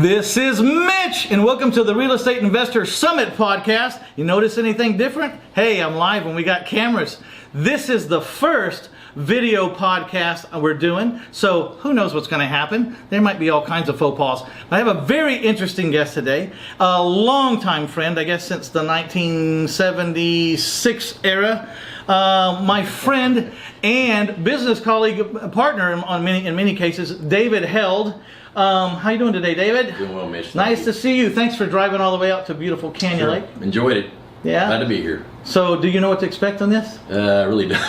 This is Mitch, and welcome to the Real Estate Investor Summit podcast. You notice anything different? Hey, I'm live and we got cameras. This is the first video podcast we're doing, so who knows what's going to happen. There might be all kinds of faux pas. I have a very interesting guest today, a longtime friend, I guess since the 1976 era. My friend and business colleague, partner in many cases, David Held. How you doing today, David? Doing well, Mitch. Nice to see you. Thanks for driving all the way out to beautiful Canyon Lake. Enjoyed it. Yeah. Glad to be here. So, do you know what to expect on this? Really don't.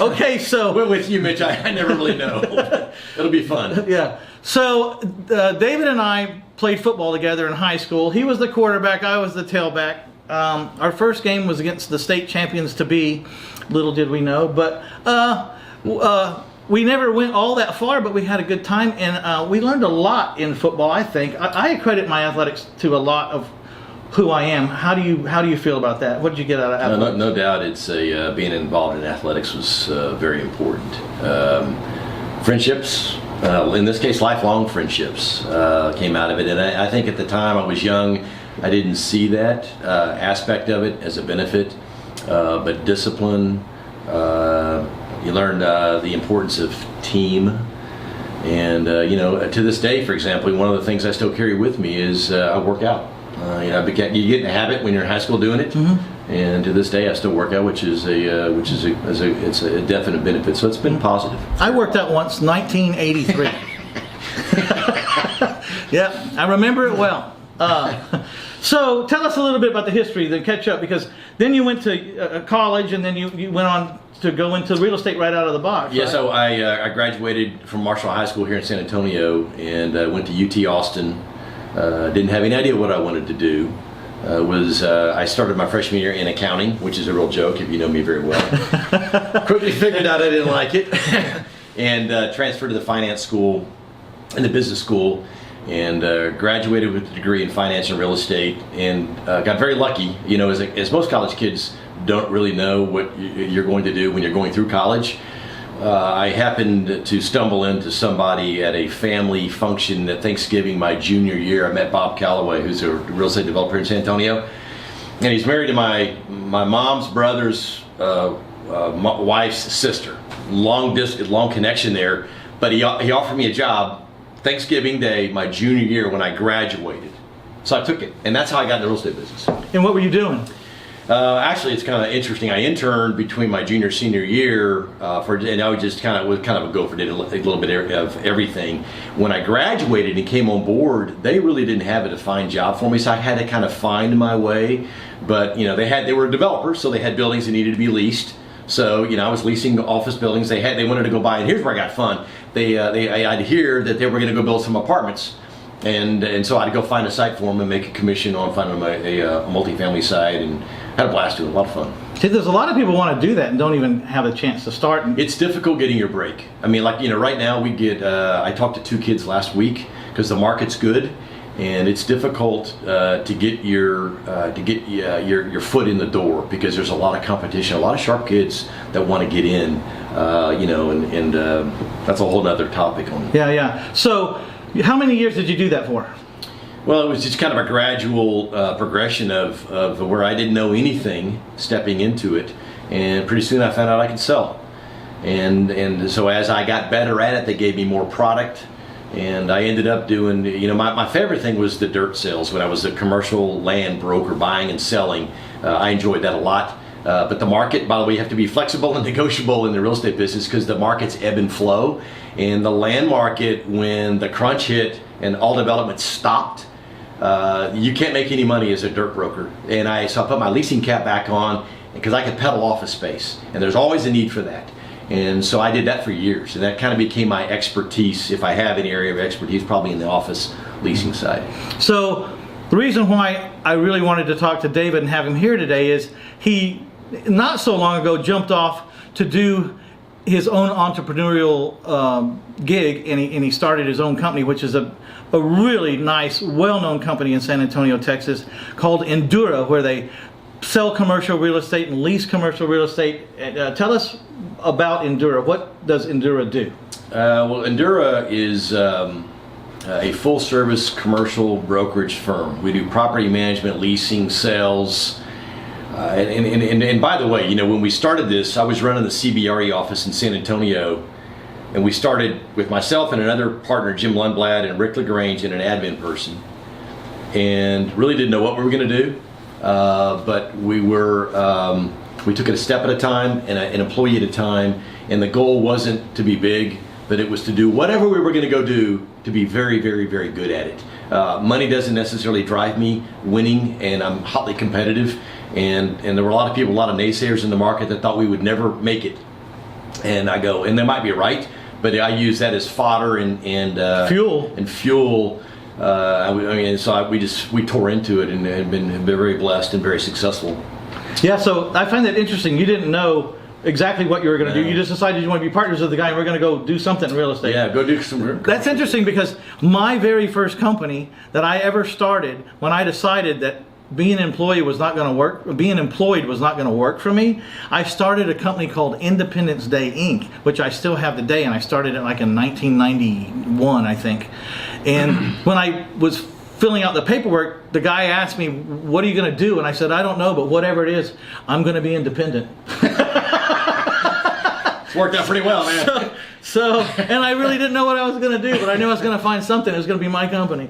Okay, so With you, Mitch, I never really know. It'll be fun. yeah. So, David and I played football together in high school. He was the quarterback. I was the tailback. Our first game was against the state champions to be. Little did we know, but we never went all that far, but we had a good time, and we learned a lot in football. I think I credit my athletics to a lot of who I am. How do you feel about that? What did you get out of athletics? No doubt, it's being involved in athletics was very important. Friendships, in this case, lifelong friendships came out of it, and I think at the time I was young, I didn't see that aspect of it as a benefit, but discipline. You learned the importance of team, and to this day, for example, one of the things I still carry with me is I work out. You get in a habit when you're in high school doing it, and to this day I still work out, which is a definite benefit. So it's been positive. I worked out once, 1983. Yeah, I remember it well. So tell us a little bit about the history, then catch up, because then you went to college, and then you went on to go into real estate right out of the box. Yeah, right? so I graduated from Marshall High School here in San Antonio, and went to UT Austin. Didn't have any idea what I wanted to do. I started my freshman year in accounting, which is a real joke if you know me very well. Quickly figured out I didn't like it, and transferred to the finance school and the business school, and graduated with a degree in finance and real estate, and got very lucky. You know, as most college kids don't really know what you're going to do when you're going through college. I happened to stumble into somebody at a family function at Thanksgiving my junior year. I met Bob Callaway, who's a real estate developer in San Antonio, and he's married to my mom's brother's wife's sister. Long connection there, but he offered me a job Thanksgiving Day my junior year when I graduated. So I took it, and that's how I got in the real estate business. And what were you doing? Actually, it's kind of interesting. I interned between my junior and senior year, and I was just kind of a gopher, did a little bit of everything. When I graduated and came on board, they really didn't have a defined job for me, so I had to kind of find my way. But they were developers, so they had buildings that needed to be leased. So I was leasing office buildings. They wanted to go buy, and here's where I got fun. I'd hear that they were going to go build some apartments. And so I'd go find a site for them and make a commission on finding them a multifamily site, and had a blast doing it. A lot of fun. See, there's a lot of people want to do that and don't even have a chance to start. It's difficult getting your break. I mean, right now we get. I talked to 2 kids last week because the market's good, and it's difficult to get your foot in the door because there's a lot of competition, a lot of sharp kids that want to get in. And that's a whole other topic on it. Yeah. So, how many years did you do that for? Well, it was just kind of a gradual progression of where I didn't know anything, stepping into it, and pretty soon I found out I could sell. And so as I got better at it, they gave me more product, and I ended up doing, my favorite thing was the dirt sales. When I was a commercial land broker, buying and selling, I enjoyed that a lot. But the market, by the way, you have to be flexible and negotiable in the real estate business because the markets ebb and flow. And the land market, when the crunch hit and all development stopped, you can't make any money as a dirt broker. And so I put my leasing cap back on because I could peddle office space, and there's always a need for that. And so I did that for years, and that kind of became my expertise. If I have any area of expertise, probably in the office leasing side. So the reason why I really wanted to talk to David and have him here today is he, not so long ago, jumped off to do his own entrepreneurial gig, and he started his own company, which is a really nice, well-known company in San Antonio, Texas, called Endura, where they sell commercial real estate and lease commercial real estate. Tell us about Endura. What does Endura do? Well, Endura is a full-service commercial brokerage firm. We do property management, leasing, sales. And by the way, you know, when we started this, I was running the CBRE office in San Antonio, and we started with myself and another partner, Jim Lundblad, and Rick LaGrange, and an admin person, and really didn't know what we were going to do, but we took it a step at a time and an employee at a time, and the goal wasn't to be big, but it was to do whatever we were going to go do to be very, very, very good at it. Money doesn't necessarily drive me winning, and I'm hotly competitive. And there were a lot of people, a lot of naysayers in the market that thought we would never make it. And I go, and they might be right, but I use that as fodder and fuel. And fuel. We tore into it and have been very blessed and very successful. Yeah, so I find that interesting. You didn't know exactly what you were going to do. You just decided you want to be partners with the guy and we're going to go do something in real estate. Yeah, go do some. That's interesting because my very first company that I ever started, when I decided that being an employee was not going to work, being employed was not going to work for me, I started a company called Independence Day Inc., which I still have today, and I started it like in 1991, I think. And when I was filling out the paperwork, the guy asked me, "What are you going to do?" And I said, "I don't know, but whatever it is, I'm going to be independent." It's worked out pretty well, man. So, and I really didn't know what I was going to do, but I knew I was going to find something. It was going to be my company.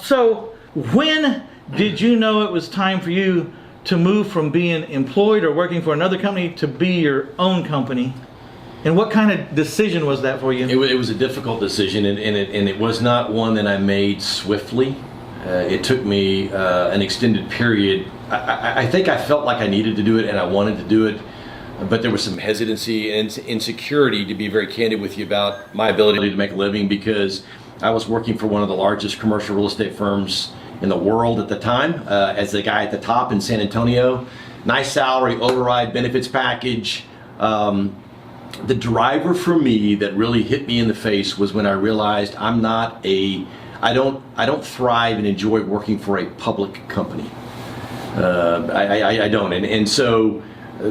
So when did you know it was time for you to move from being employed or working for another company to be your own company? And what kind of decision was that for you? It was a difficult decision, and it was not one that I made swiftly. It took me an extended period. I think I felt like I needed to do it and I wanted to do it, but there was some hesitancy and insecurity, to be very candid with you, about my ability to make a living, because I was working for one of the largest commercial real estate firms in the world at the time, as the guy at the top in San Antonio. Nice salary, override, benefits package. The driver for me that really hit me in the face was when I realized I don't thrive and enjoy working for a public company. I don't, and so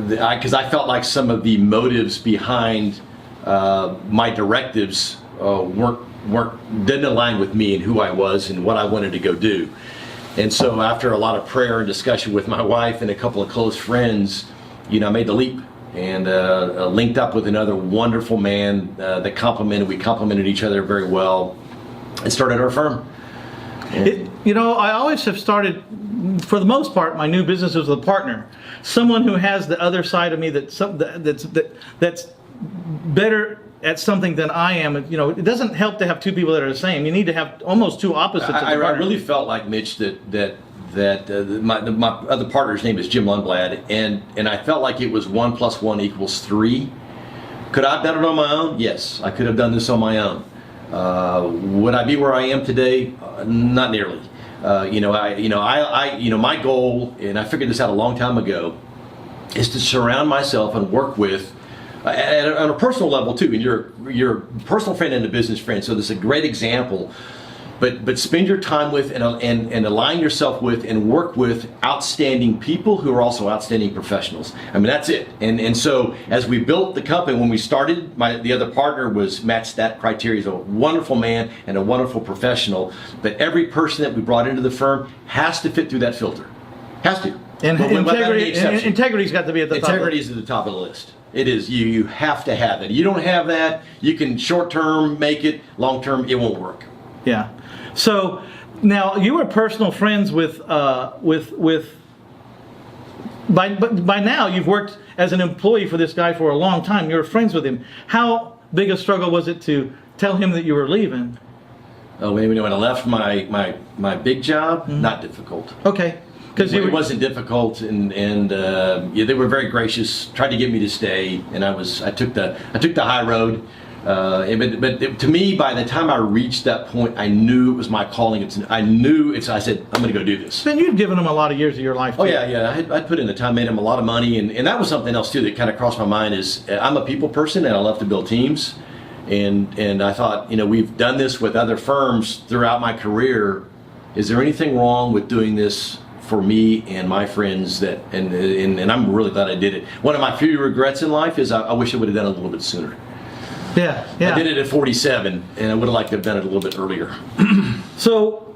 because I felt like some of the motives behind my directives didn't align with me and who I was and what I wanted to go do. And so after a lot of prayer and discussion with my wife and a couple of close friends, you know, I made the leap and linked up with another wonderful man that we complemented each other very well, and started our firm. You know, I always have started, for the most part, my new businesses with a partner, someone who has the other side of me that's better at something than I am. You know, it doesn't help to have two people that are the same. You need to have almost two opposites. I really felt like, Mitch, that my other partner's name is Jim Lundblad, and I felt like it was 1 + 1 = 3. Could I have done it on my own? Yes, I could have done this on my own. Would I be where I am today? Not nearly. My goal, and I figured this out a long time ago, is to surround myself and work with, on a personal level too, and you're a personal friend and a business friend, so this is a great example. But spend your time with and align yourself with and work with outstanding people who are also outstanding professionals. I mean, that's it. And so as we built the company, when we started, the other partner matched that criteria. He's a wonderful man and a wonderful professional. But every person that we brought into the firm has to fit through that filter. Has to. And integrity's got to be at the top. Integrity is at the top of the list. It is. You have to have it. You don't have that, you can short term make it, long term it won't work. Yeah. So now you were personal friends with by now you've worked as an employee for this guy for a long time. You're friends with him. How big a struggle was it to tell him that you were leaving? Oh, when I left my big job, Not difficult. Okay. It wasn't difficult, and they were very gracious. Tried to get me to stay, and I took the high road. But to me, by the time I reached that point, I knew it was my calling. I said, I'm going to go do this. Then you'd given him a lot of years of your life. Oh yeah. I'd put in the time, made him a lot of money, and that was something else too that kind of crossed my mind. Is I'm a people person, and I love to build teams, and I thought, we've done this with other firms throughout my career. Is there anything wrong with doing this for me and my friends? And I'm really glad I did it. One of my few regrets in life is I wish I would have done it a little bit sooner. Yeah, yeah. I did it at 47, and I would have liked to have done it a little bit earlier. So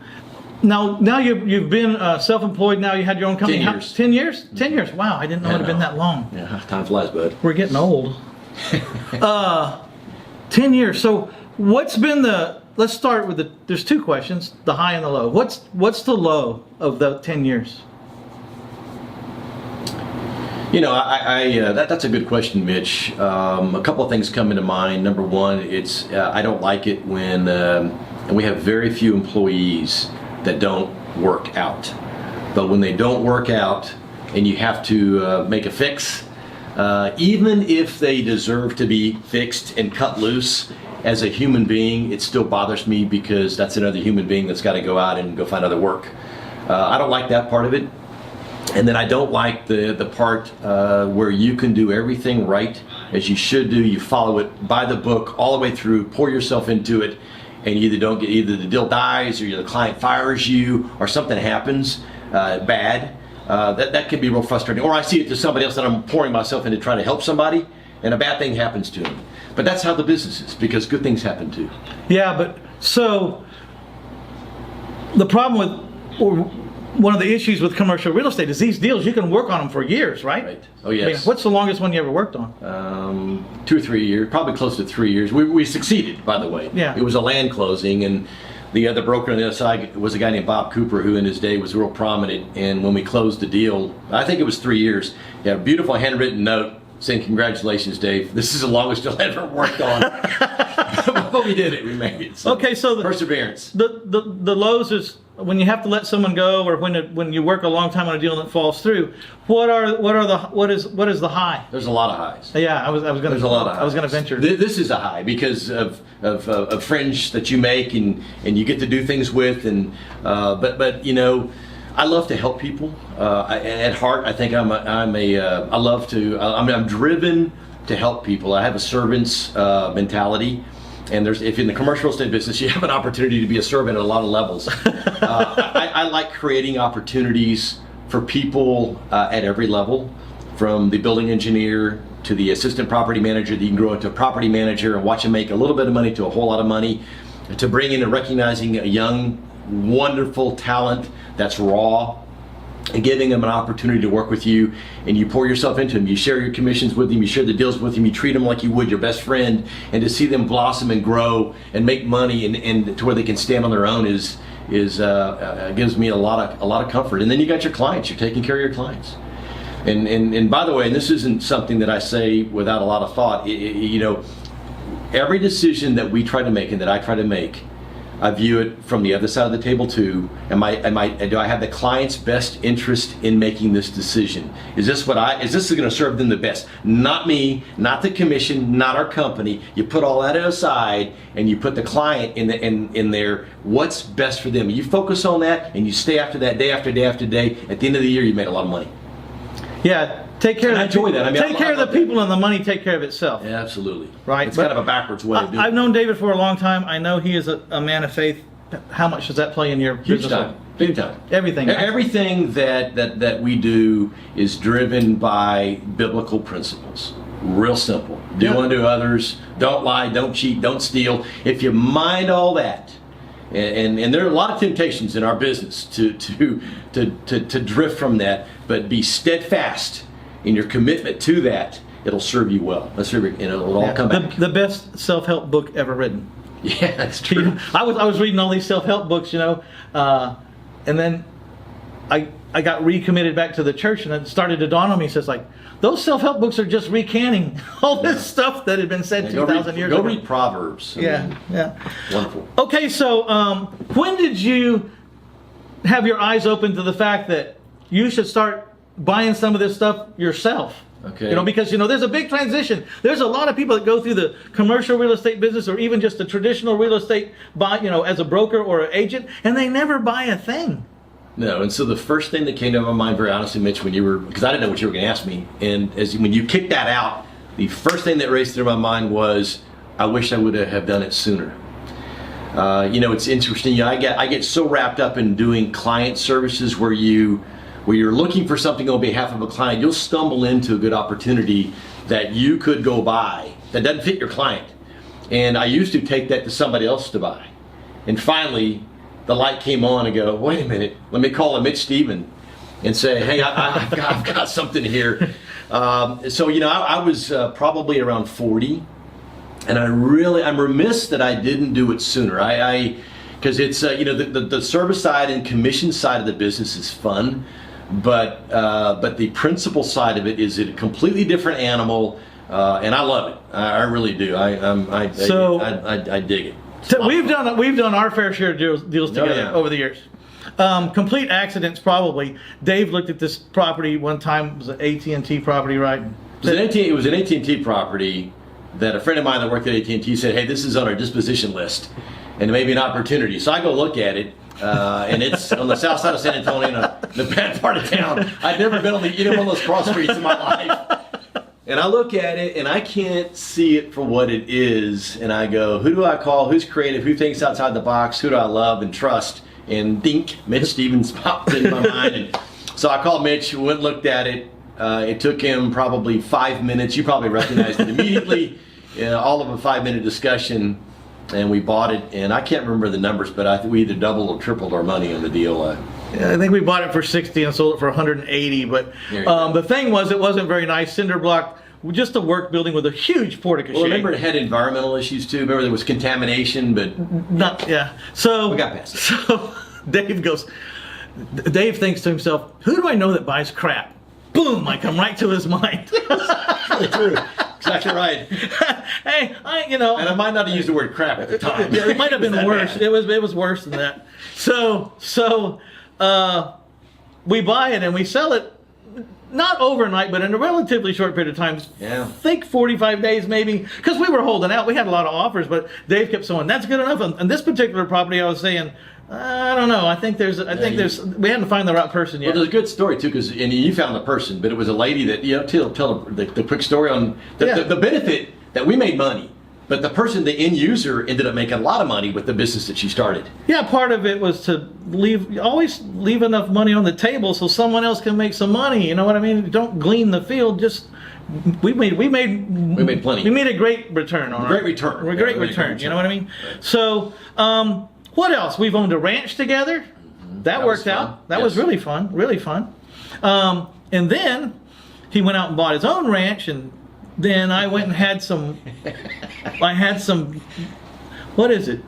now you've been self-employed. Now you had your own company. 10 years. 10 years? 10 years. Wow, I didn't know it had been that long. Yeah, time flies, bud. We're getting old. 10 years. So what's been let's start with there's two questions, the high and the low. What's the low of the 10 years? You know, that's a good question, Mitch. A couple of things come into mind. Number one, it's I don't like it when and we have very few employees that don't work out. But when they don't work out and you have to make a fix, even if they deserve to be fixed and cut loose, as a human being, it still bothers me because that's another human being that's got to go out and go find other work. I don't like that part of it. And then I don't like the part where you can do everything right as you should do. You follow it by the book all the way through, pour yourself into it, and you either the deal dies or the client fires you or something happens bad. That can be real frustrating. Or I see it to somebody else that I'm pouring myself into trying to help somebody, and a bad thing happens to them. But that's how the business is, because good things happen too. Yeah, but so the problem with, or one of the issues with commercial real estate is these deals, you can work on them for years, right? Right. Oh, yes. I mean, what's the longest one you ever worked on? 2 or 3 years, probably close to 3 years. We succeeded, by the way. Yeah. It was a land closing, and the other broker on the other side was a guy named Bob Cooper, who in his day was real prominent. And when we closed the deal, I think it was 3 years, he had a beautiful handwritten note saying, "Congratulations, Dave. This is the longest deal I ever worked on." But we did it. We made it. So Okay, so perseverance. The lows is when you have to let someone go, or when you work a long time on a deal and it falls through. What is the high? There's a lot of highs. Yeah, I was going to. There's a lot of highs. I was going to venture. This is a high because of friends that you make and you get to do things with, and but you know, I love to help people. At heart, I think I'm driven to help people. I have a servant's mentality. And if in the commercial real estate business, you have an opportunity to be a servant at a lot of levels. I like creating opportunities for people at every level, from the building engineer to the assistant property manager that you can grow into a property manager and watch them make a little bit of money to a whole lot of money, to bring in and recognizing a young, wonderful talent that's raw, and giving them an opportunity to work with you, and you pour yourself into them. You share your commissions with them, you share the deals with them, you treat them like you would your best friend, and to see them blossom and grow and make money and to where they can stand on their own is gives me a lot of comfort. And then you got your clients. You're taking care of your clients. And by the way, and this isn't something that I say without a lot of thought. You know, every decision that we try to make and that I try to make, I view it from the other side of the table too. Do I have the client's best interest in making this decision? Is this going to serve them the best? Not me, not the commission, not our company. You put all that aside and you put the client in there. What's best for them? You focus on that and you stay after that, day after day after day. At the end of the year, you made a lot of money. Yeah. Take care. I enjoy that. I mean, take care of the people, and the money take care of itself. Yeah, absolutely. Right. It's kind of a backwards way of doing it. I've known David for a long time. I know he is a man of faith. How much does that play in your Huge business? time. Big time. Everything. Everything that we do is driven by biblical principles. Real simple. Do unto others. Don't lie. Don't cheat. Don't steal. If you mind all that, and there are a lot of temptations in our business to drift from that, but be steadfast in your commitment to that. It'll serve you well. It'll all come back. The best self-help book ever written. Yeah, that's true. I was reading all these self-help books, you know, and then I got recommitted back to the church, and it started to dawn on me. So it's like, those self-help books are just recanting all this stuff that had been said 2,000 years ago. Go read Proverbs. Yeah. Wonderful. Okay, so when did you have your eyes open to the fact that you should start buying some of this stuff yourself? Okay. You know, because, you know, there's a big transition. There's a lot of people that go through the commercial real estate business, or even just the traditional real estate, as a broker or an agent, and they never buy a thing. No, and so the first thing that came to my mind, very honestly, Mitch, because I didn't know what you were going to ask me, and when you kicked that out, the first thing that raced through my mind was, I wish I would have done it sooner. It's interesting. I get so wrapped up in doing client services where you're looking for something on behalf of a client, you'll stumble into a good opportunity that you could go buy that doesn't fit your client. And I used to take that to somebody else to buy. And finally, the light came on and go, wait a minute, let me call a Mitch Stephen and say, hey, I've got something here. So, you know, I was probably around 40. And I'm remiss that I didn't do it sooner. Because it's, you know, the service side and commission side of the business is fun. But the principal side of it is a completely different animal. And I love it. I really do. I dig it. So we've done our fair share of deals together over the years. Complete accidents, probably. Dave looked at this property one time. It was an AT&T property, right? It was an AT&T property that a friend of mine that worked at AT&T said, hey, this is on our disposition list, and it may be an opportunity. So I go look at it, and it's on the south side of San Antonio, in the bad part of town. I'd never been on either one of those cross streets in my life. And I look at it, and I can't see it for what it is. And I go, who do I call? Who's creative? Who thinks outside the box? Who do I love and trust? And dink, Mitch Stevens popped in my mind. And so I called Mitch, went and looked at it. It took him probably 5 minutes. You probably recognized it immediately. All of a 5-minute discussion, and we bought it. And I can't remember the numbers, but I think we either doubled or tripled our money on the deal. I think we bought it for 60 and sold it for 180. But the thing was, it wasn't very nice. Cinder block, just a work building with a huge portico. Well, remember it had environmental issues too. Remember there was contamination, but So we got past it. So Dave thinks to himself, who do I know that buys crap? Boom! I come right to his mind. Really true. Exactly right. Hey, and I might not have used the word crap at the time. It might have been worse. It was worse than that. So we buy it and we sell it, not overnight, but in a relatively short period of time. Yeah. I think 45 days maybe, because we were holding out. We had a lot of offers, but Dave kept saying, that's good enough. And this particular property, I was saying, I don't know. I think we hadn't found the right person yet. Well, there's a good story too, because you found the person, but it was a lady that tell the quick story on the benefit that we made money, but the person, the end user, ended up making a lot of money with the business that she started. Yeah, part of it was to always leave enough money on the table so someone else can make some money. You know what I mean? Don't glean the field. Just we made plenty. We made a great return on great return. A great return. You know what I mean? Right. So. What else? We've owned a ranch together. Mm-hmm. That worked out. That was really fun. Really fun. And then he went out and bought his own ranch, and then I went and had some. What is it?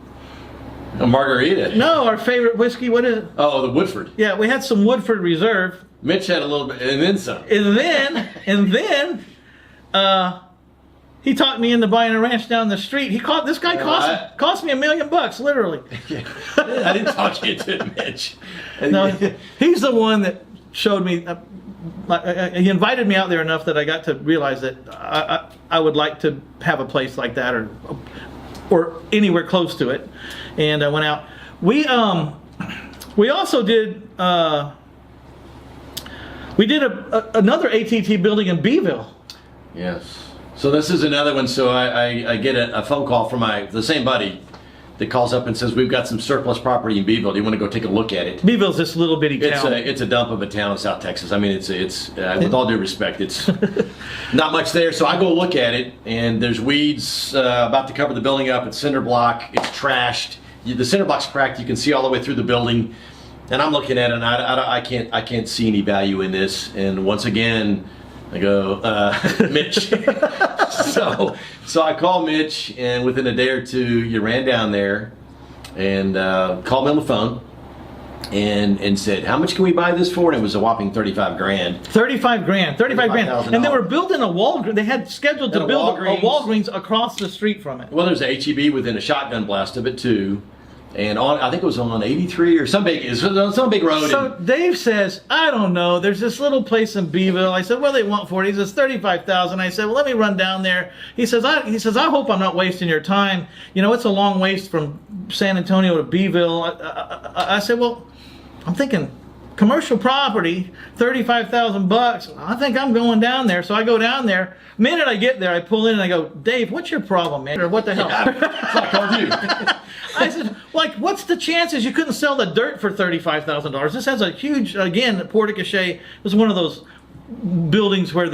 A margarita. No, our favorite whiskey. What is it? Oh, the Woodford. Yeah, we had some Woodford Reserve. Mitch had a little bit, and then some. And then, he talked me into buying a ranch down the street. This guy cost me $1 million, literally. I didn't talk you into it, Mitch. No, he's the one that showed me. He invited me out there enough that I got to realize that I would like to have a place like that, or anywhere close to it. And I went out. We also did another AT&T building in Beeville. Yes. So this is another one. So I get a phone call from the same buddy that calls up and says, we've got some surplus property in Beeville. Do you want to go take a look at it? Beeville's this little bitty town. It's a dump of a town in South Texas. I mean, it's with all due respect, it's not much there. So I go look at it, and there's weeds about to cover the building up. It's cinder block. It's trashed. The cinder block's cracked. You can see all the way through the building. And I'm looking at it, and I can't see any value in this. And once again, I go, Mitch. so I call Mitch, and within a day or two, you ran down there and called me on the phone and said, how much can we buy this for? And it was a whopping $35 grand. $35 grand. And they were building a Walgreens. They had scheduled to build a Walgreens across the street from it. Well, there's a HEB within a shotgun blast of it too. And I think it was on 83 or some big road. So Dave says, I don't know. There's this little place in Beeville. I said, what do they want for it? He says, $35,000. I said, well, let me run down there. He says, I hope I'm not wasting your time. You know, it's a long ways from San Antonio to Beeville. I said, well, I'm thinking commercial property, $35,000. I think I'm going down there. So I go down there. The minute I get there, I pull in and I go, Dave, what's your problem, man? Or what the hell? I said, what's the chances you couldn't sell the dirt for $35,000? This has a huge, again, portico. It was one of those buildings where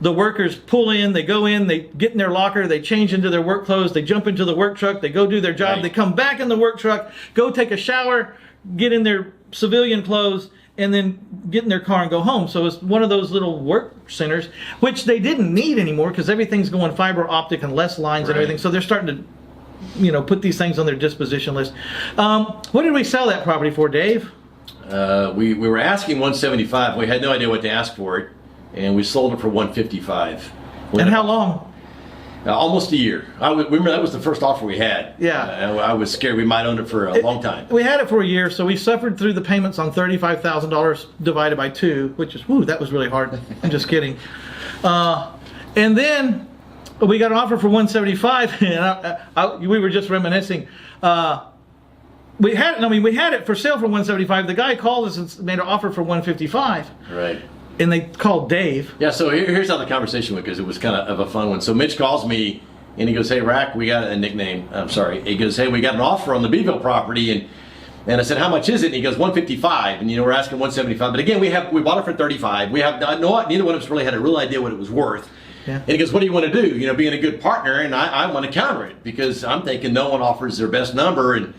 the workers pull in, they go in, they get in their locker, they change into their work clothes, they jump into the work truck, they go do their job, Right. they come back in the work truck, go take a shower, get in their civilian clothes, and then get in their car and go home. So it's one of those little work centers, which they didn't need anymore because everything's going fiber optic and less lines and Right. everything. So they're starting to, put these things on their disposition list. What did we sell that property for, Dave? We were asking 175. We had no idea what to ask for it, and we sold it for 155. And how long? Almost a year. Remember that was the first offer we had. Yeah. I was scared we might own it for a long time. We had it for a year, so we suffered through the payments on $35,000 divided by 2, which is, that was really hard. I'm just kidding. And then we got an offer for 175, and we were just reminiscing. We had it for sale for 175. The guy called us and made an offer for 155. Right. And they called Dave. Yeah, so here's how the conversation went, because it was kind of a fun one. So Mitch calls me, and he goes, "Hey, Rack, we got a nickname. I'm sorry." He goes, "Hey, we got an offer on the Beeville property." And I said, "How much is it?" And he goes, 155. And, we're asking 175. But again, we bought it for 35. We have neither one of us really had a real idea what it was worth. Yeah. And he goes, "What do you want to do?" Being a good partner, and I want to counter it, because I'm thinking no one offers their best number. And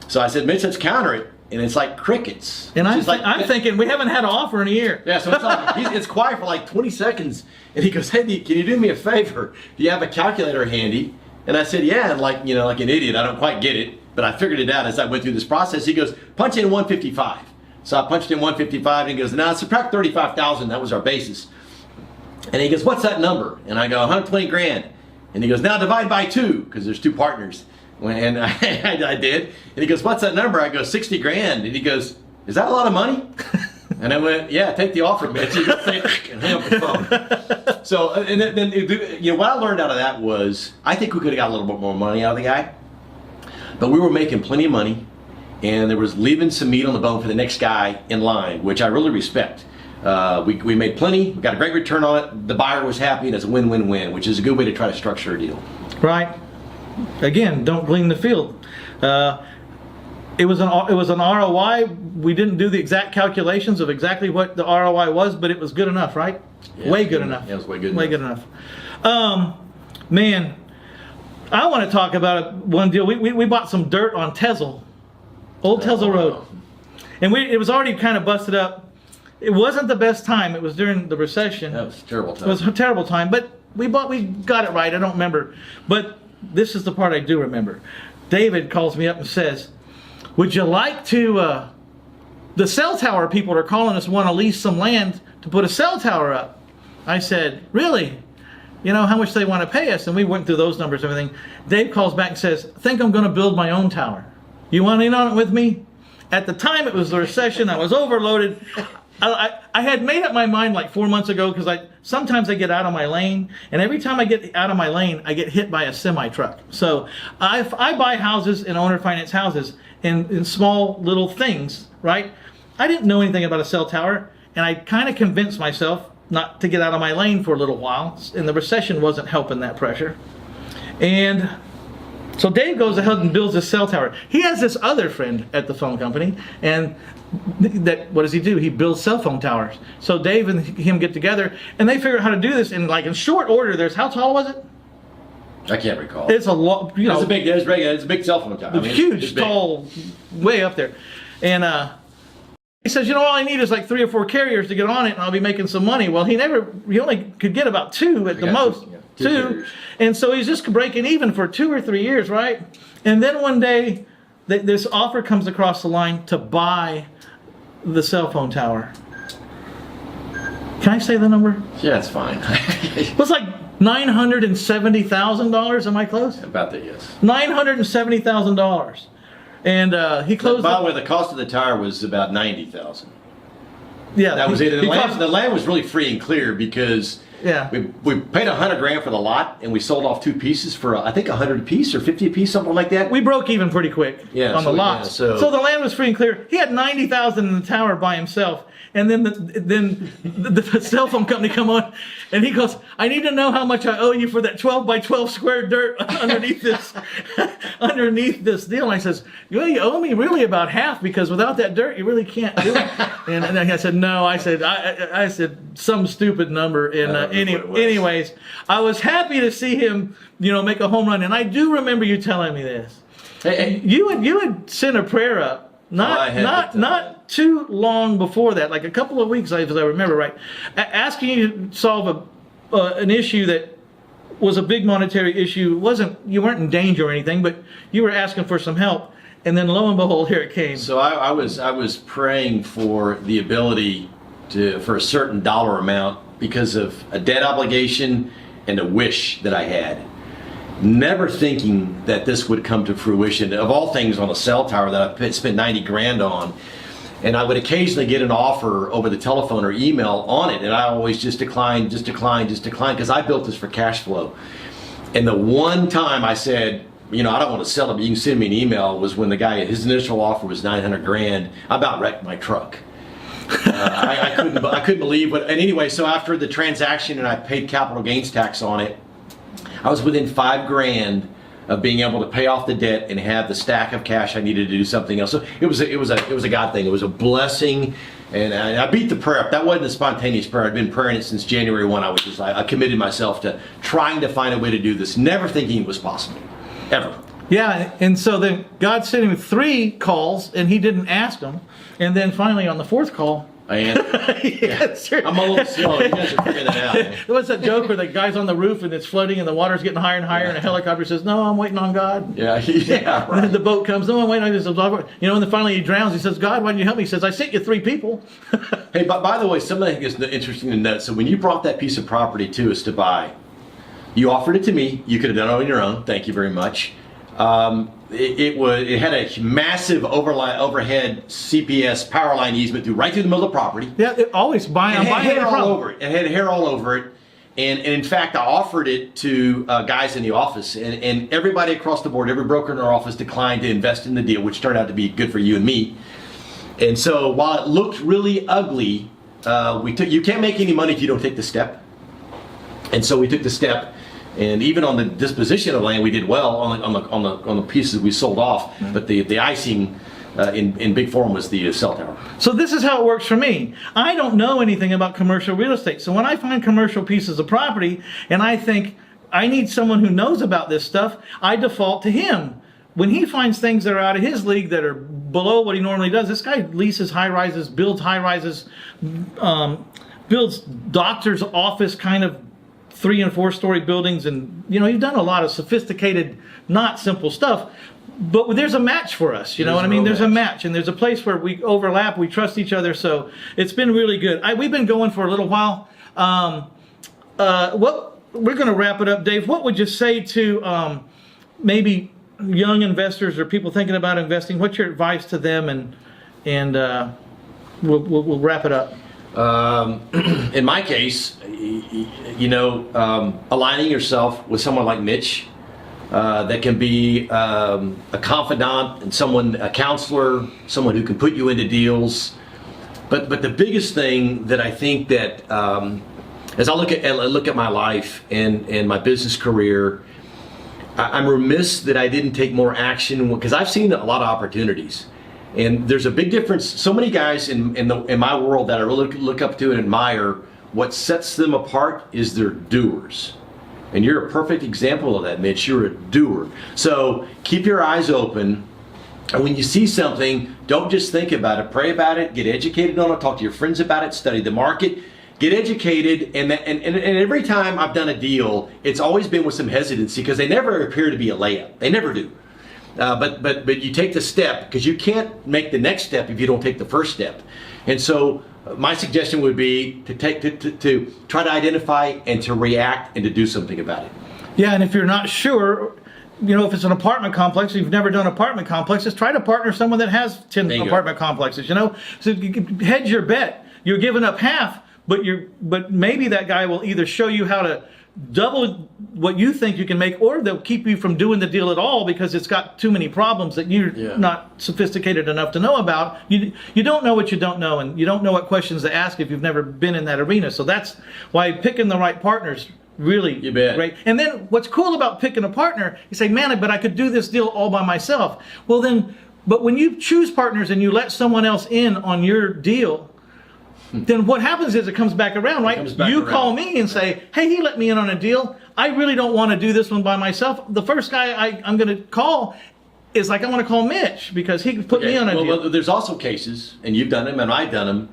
so I said, "Mitch, let's counter it." And it's like crickets. And I'm It's thinking, we haven't had an offer in a year. Yeah, so it's like, it's quiet for like 20 seconds. And he goes, "Hey, can you do me a favor? Do you have a calculator handy?" And I said, "Yeah." And like an idiot, I don't quite get it, but I figured it out as I went through this process. He goes, "Punch in 155. So I punched in 155, and he goes, "Now subtract 35,000. That was our basis." And he goes, "What's that number?" And I go, 120 grand. And he goes, "Now divide by 2, because there's 2 partners. And I did. And he goes, "What's that number?" I go, 60 grand. And he goes, "Is that a lot of money?" And I went, "Yeah, take the offer, Mitch." He goes, and hang up the phone. So, and then what I learned out of that was, I think we could have got a little bit more money out of the guy, but we were making plenty of money, and there was leaving some meat on the bone for the next guy in line, which I really respect. We made plenty, we got a great return on it, the buyer was happy, and it's a win-win-win, which is a good way to try to structure a deal. Right. Again, don't glean the field. It was an ROI. We didn't do the exact calculations of exactly what the ROI was, but it was good enough, right? Yeah, way good enough. Yeah, it was way good Way enough. good enough. Man, I want to talk about one deal. We bought some dirt on Tezel, Old Tezel Road, and it was already kind of busted up. It wasn't the best time. It was during the recession. That was a terrible time. It was a terrible time, but we got it right. I don't remember, but this is the part I do remember. David calls me up and says, "Would you like to, the cell tower people are calling us, want to lease some land to put a cell tower up." I said, "Really? How much they want to pay us?" And we went through those numbers and everything. Dave calls back and says, "I think I'm going to build my own tower. You want in on it with me?" At the time, it was the recession. I was overloaded. I had made up my mind like 4 months ago, because sometimes I get out of my lane, and every time I get out of my lane, I get hit by a semi truck. So I buy houses and owner finance houses in small little things, right? I didn't know anything about a cell tower, and I kind of convinced myself not to get out of my lane for a little while, and the recession wasn't helping that pressure. And so Dave goes ahead and builds this cell tower. He has this other friend at the phone company, and what does he do? He builds cell phone towers. So Dave and him get together, and they figure out how to do this in short order. How tall was it? I can't recall. It's a lot. It's a big cell phone tower. It's huge, it's big. tall, way up there. And he says, all I need is like 3 or 4 carriers to get on it, and I'll be making some money. Well, he only could get about 2 at the most. Two carriers. And so he's just breaking even for 2 or 3 years, right? And then one day, this offer comes across the line to buy the cell phone tower. Can I say the number? Yeah, it's fine. It was like $970,000. Am I close? About that, yes. $970,000. And he closed. By the way, the cost of the tower was about $90,000. Yeah, that was it. And the land was really free and clear, because yeah, we paid $100 grand for the lot, and we sold off 2 pieces for I think $100 a piece or $50 a piece, something like that. We broke even pretty quick on the lots. Yeah, so the land was free and clear. He had $90,000 in the tower by himself, and then the cell phone company come on, and he goes, "I need to know how much I owe you for that 12 by 12 square dirt underneath this deal." And I says, "You owe me really about half, because without that dirt, you really can't do it." And I said, "No." I said some stupid number, and anyways, I was happy to see him, make a home run. And I do remember you telling me this. Hey. You had sent a prayer up, not too long before that, like a couple of weeks, as I remember right, asking you to solve an issue that was a big monetary issue. You weren't in danger or anything, but you were asking for some help. And then lo and behold, here it came. So I was praying for the ability for a certain dollar amount because of a debt obligation and a wish that I had. Never thinking that this would come to fruition. Of all things, on a cell tower that I spent 90 grand on. And I would occasionally get an offer over the telephone or email on it, and I always just decline, because I built this for cash flow. And the one time I said, I don't want to sell it, but you can send me an email, was when the guy, his initial offer was 900 grand. I about wrecked my truck. I couldn't believe what. And anyway, so after the transaction and I paid capital gains tax on it, I was within $5 grand of being able to pay off the debt and have the stack of cash I needed to do something else. So it was a God thing. It was a blessing, and I beat the prayer up. That wasn't a spontaneous prayer. I'd been praying it since January 1. I committed myself to trying to find a way to do this, never thinking it was possible, ever. Yeah, and so then God sent him 3 calls, and he didn't ask them. And then finally on the 4th call, I answered. I'm a little slow. You guys are figuring that out. What's that joke where the guy's on the roof and it's flooding and the water's getting higher and higher, and a helicopter says, "No, I'm waiting on God." Yeah, right. And then the boat comes, "No, I'm waiting on this." And then finally he drowns. He says, "God, why didn't you help me?" He says, "I sent you 3 people." Hey, by the way, something that's interesting to note. So when you brought that piece of property to us to buy, you offered it to me. You could have done it on your own. Thank you very much. It had a massive overhead CPS power line easement right through the middle of the property. Yeah, I'm buying hair all over it. It had hair all over it. And in fact, I offered it to guys in the office, and everybody across the board, every broker in our office declined to invest in the deal, which turned out to be good for you and me. And so while it looked really ugly, you can't make any money if you don't take the step. And so we took the step. And even on the disposition of land, we did well on the pieces we sold off. Mm-hmm. But the icing in big form was the cell tower. So this is how it works for me. I don't know anything about commercial real estate. So when I find commercial pieces of property and I think I need someone who knows about this stuff, I default to him. When he finds things that are out of his league that are below what he normally does, this guy leases high rises, builds high rises, builds doctor's office kind of 3- and 4-story buildings, and you've done a lot of sophisticated, not simple stuff. But there's a match for us, you know what I mean? There's a match, and there's a place where we overlap, we trust each other, so it's been really good. We've been going for a little while. We're going to wrap it up, Dave. What would you say to maybe young investors or people thinking about investing? What's your advice to them? And we'll wrap it up. In my case, aligning yourself with someone like Mitch, that can be a confidant and a counselor, someone who can put you into deals. But the biggest thing that I think that as I look at my life and my business career, I'm remiss that I didn't take more action, because I've seen a lot of opportunities. And there's a big difference. So many guys in my world that I really look up to and admire, what sets them apart is they're doers. And you're a perfect example of that, Mitch. You're a doer. So keep your eyes open. And when you see something, don't just think about it. Pray about it. Get educated on it. Talk to your friends about it. Study the market. Get educated. And every time I've done a deal, it's always been with some hesitancy, because they never appear to be a layup. They never do. But you take the step, because you can't make the next step if you don't take the first step. And so my suggestion would be to try to identify and to react and to do something about it. Yeah, and if you're not sure, if it's an apartment complex, you've never done apartment complexes, try to partner someone that has 10 apartment complexes. So you can hedge your bet. You're giving up half, but maybe that guy will either show you how to double what you think you can make, or they'll keep you from doing the deal at all because it's got too many problems that you're not sophisticated enough to know about. You don't know what you don't know, and you don't know what questions to ask if you've never been in that arena. So that's why picking the right partners really great. And then what's cool about picking a partner, you say, man, but I could do this deal all by myself. Well then, but when you choose partners and you let someone else in on your deal, then what happens is it comes back around, right? comes back You around. call me and say, hey, he let me in on a deal. I really don't want to do this one by myself. The first guy I'm going to call is like, I want to call Mitch because he put me on a deal. Well, there's also cases, and you've done them, and I've done them,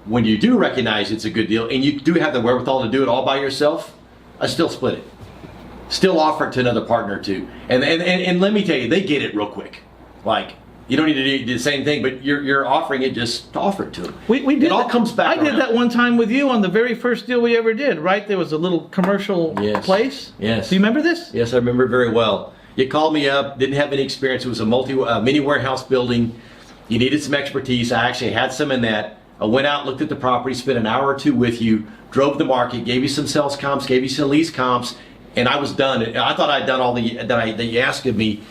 when you do recognize it's a good deal, and you do have the wherewithal to do it all by yourself, I still split it. Still offer it to another partner too. And let me tell you, they get it real quick. Like, you don't need to do the same thing, but you're offering it just to offer it to them. We did it all comes back I did around. that one time with you on the very first deal we ever did, right? There was a little commercial place. Yes. Do you remember this? Yes, I remember it very well. You called me up, didn't have any experience. It was a mini warehouse building. You needed some expertise. I actually had some in that. I went out, looked at the property, spent an hour or two with you, drove the market, gave you some sales comps, gave you some lease comps, and I was done. I thought I'd done all that you asked of me.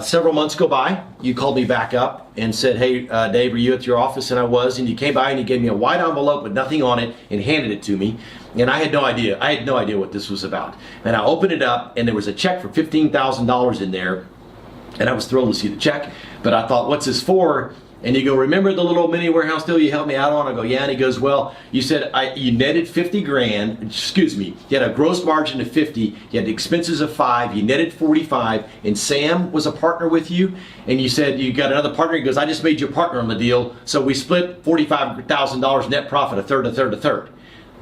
Several months go by. You called me back up and said, hey, Dave, are you at your office? And I was. And you came by and you gave me a white envelope with nothing on it and handed it to me. And I had no idea. I had no idea what this was about. And I opened it up and there was a check for $15,000 in there. And I was thrilled to see the check. But I thought, what's this for? And you go, remember the little mini warehouse deal you helped me out on? I go, yeah. And he goes, well, you said you netted 50 grand. Excuse me. You had a gross margin of 50. You had expenses of 5. You netted 45. And Sam was a partner with you. And you said you got another partner. He goes, I just made you a partner on the deal. So we split $45,000 net profit, a third, a third, a third.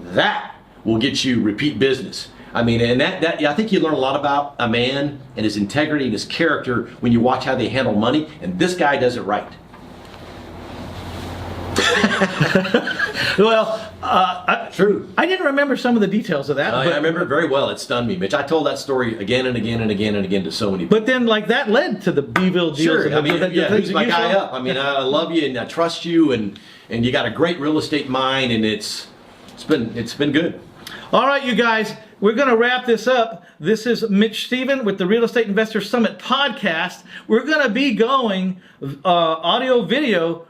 That will get you repeat business. I mean, and that I think you learn a lot about a man and his integrity and his character when you watch how they handle money. And this guy does it right. Well, True. I didn't remember some of the details of that. I remember it very well. It stunned me, Mitch. I told that story again and again and again and again to so many people. But then, like, that led to the Beeville deals. Sure. And I mean, the who's my guy saw? up? I mean, I love you and I trust you, and you got a great real estate mind, and it's been good. All right, you guys, we're going to wrap this up. This is Mitch Stephen with the Real Estate Investor Summit podcast. We're going to be going audio, video,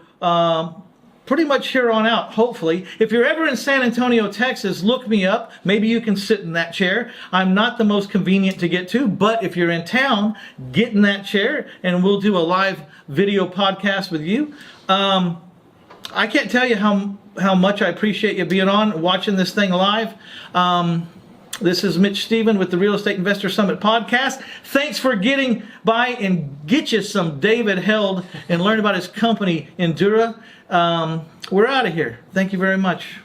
pretty much here on out, hopefully. If you're ever in San Antonio, Texas, look me up. Maybe you can sit in that chair. I'm not the most convenient to get to, but if you're in town, get in that chair and we'll do a live video podcast with you. I can't tell you how much I appreciate you being on, watching this thing live. This is Mitch Stephen with the Real Estate Investor Summit podcast. Thanks for getting by and get you some David Held and learn about his company, Endura. We're out of here. Thank you very much.